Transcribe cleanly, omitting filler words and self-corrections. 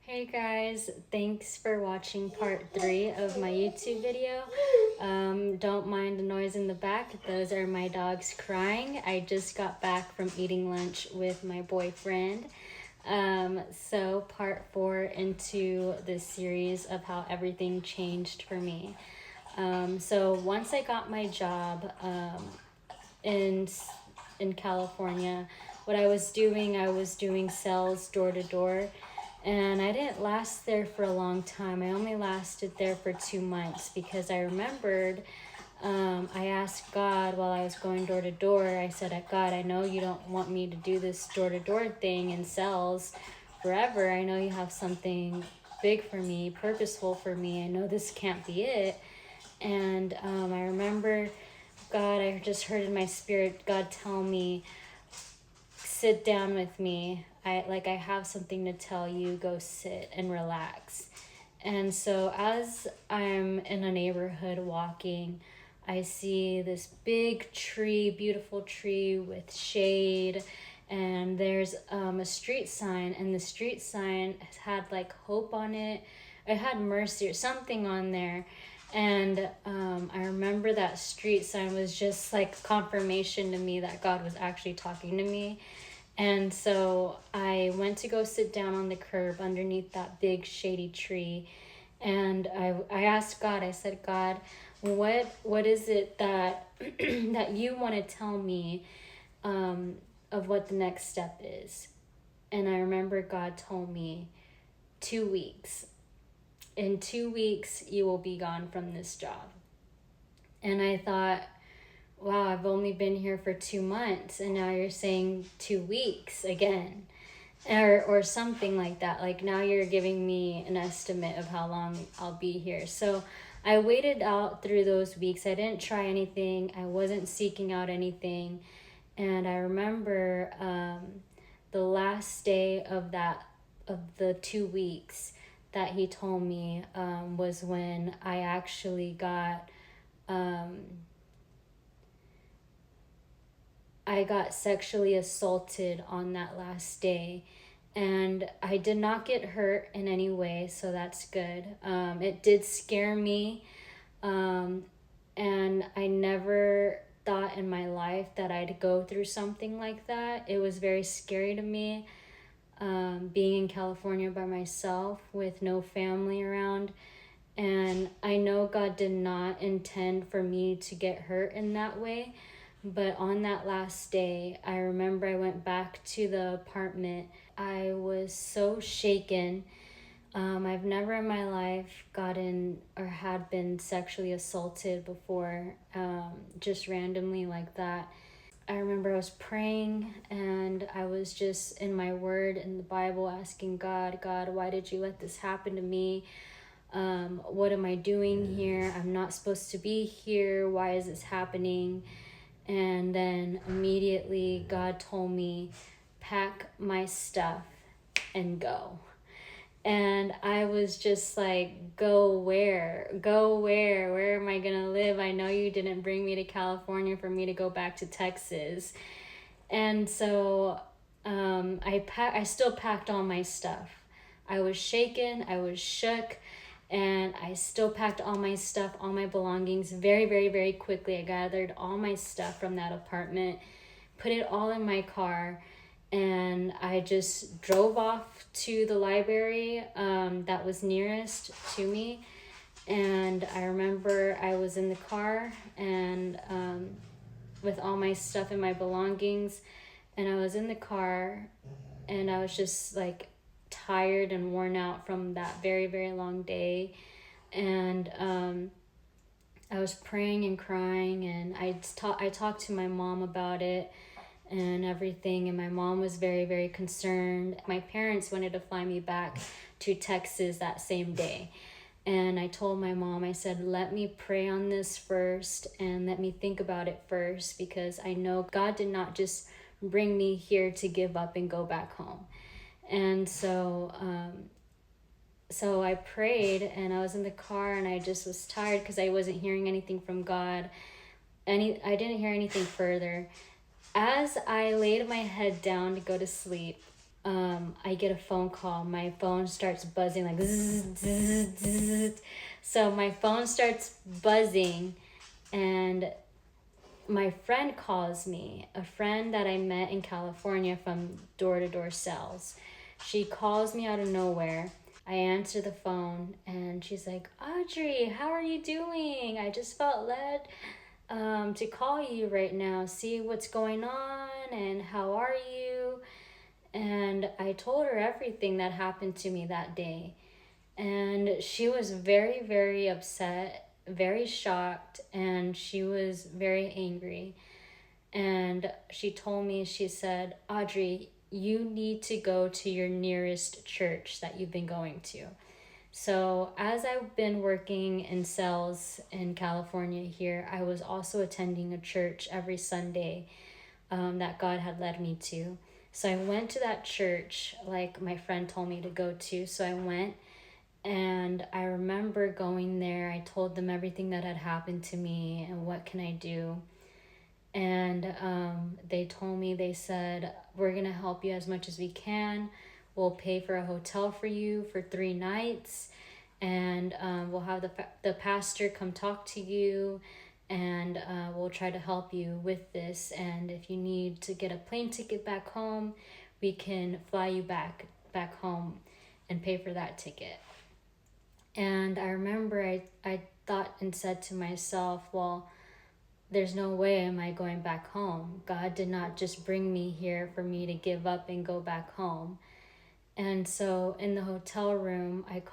Hey guys, thanks for watching part 3 of my YouTube video. Don't mind the noise in the back, those are my dogs crying. I just got back from eating lunch with my boyfriend. So part 4 into this series of how everything changed for me. So once I got my job in in California, what I was doing sales door to door, and I didn't last there for a long time. I only lasted there for 2 months because I remembered I asked God while I was going door to door. I said, God, I know you don't want me to do this door to door thing in sales forever. I know you have something big for me, purposeful for me. I know this can't be it. And I remember God, I just heard in my spirit, God tell me, sit down with me. I have something to tell you. Go sit and relax. And so as I'm in a neighborhood walking, I see this big tree, beautiful tree with shade, and there's a street sign, and the street sign had like hope on it. It had mercy or something on there. And I remember that street sign was just like confirmation to me that God was actually talking to me. And so I went to go sit down on the curb underneath that big shady tree. And I asked God, I said, God, what is it that that you want to tell me of what the next step is? And I remember God told me 2 weeks. In 2 weeks, you will be gone from this job. And I thought, wow, I've only been here for 2 months, and now you're saying 2 weeks again, or something like that. Like now you're giving me an estimate of how long I'll be here. So I waited out through those weeks. I didn't try anything. I wasn't seeking out anything. And I remember the last day of the 2 weeks that he told me was when I actually got I got sexually assaulted on that last day. And I did not get hurt in any way, so that's good. It did scare me. And I never thought in my life that I'd go through something like that. It was very scary to me, being in California by myself with no family around. And I know God did not intend for me to get hurt in that way. But on that last day, I remember I went back to the apartment. I was so shaken. I've never in my life gotten or had been sexually assaulted before, just randomly like that. I remember I was praying and I was just in my word in the Bible asking God, why did you let this happen to me? What am I doing here? I'm not supposed to be here. Why is this happening? And then immediately God told me, pack my stuff and go. And I was just like, go where? Go where? Where am I going to live? I know you didn't bring me to California for me to go back to Texas. And so I still packed all my stuff. I was shaken, I was shook, and I still packed all my stuff, all my belongings very, very, very quickly. I gathered all my stuff from that apartment, put it all in my car, and I just drove off to the library that was nearest to me. And I remember I was in the car and with all my stuff and my belongings, and I was in the car and I was just like tired and worn out from that very, very long day. And I was praying and crying, and I talked to my mom about it and everything, and my mom was very, very concerned. My parents wanted to fly me back to Texas that same day. And I told my mom, I said, let me pray on this first and let me think about it first, because I know God did not just bring me here to give up and go back home. And so I prayed, and I was in the car, and I just was tired because I wasn't hearing anything from God. I didn't hear anything further. As I laid my head down to go to sleep, I get a phone call. My phone starts buzzing like zzz, zzz, zzz. So my phone starts buzzing, and my friend calls me, a friend that I met in California from door-to-door sales. She calls me out of nowhere. I answer the phone and she's like, Audrey, how are you doing? I just felt led to call you right now, see what's going on and how are you? And I told her everything that happened to me that day. And she was very, very upset, very shocked, and she was very angry. And she told me, she said, Audrey, you need to go to your nearest church that you've been going to. So, as I've been working in sales in California here, I was also attending a church every Sunday that God had led me to. So, I went to that church like my friend told me to go to. So, I went, and I remember going there. I told them everything that had happened to me and what can I do. And they told me, they said, we're going to help you as much as we can. We'll pay for a hotel for you for 3 nights. And we'll have the pastor come talk to you. And we'll try to help you with this. And if you need to get a plane ticket back home, we can fly you back home and pay for that ticket. And I remember I thought and said to myself, well, there's no way am I going back home. God did not just bring me here for me to give up and go back home. And so in the hotel room, I called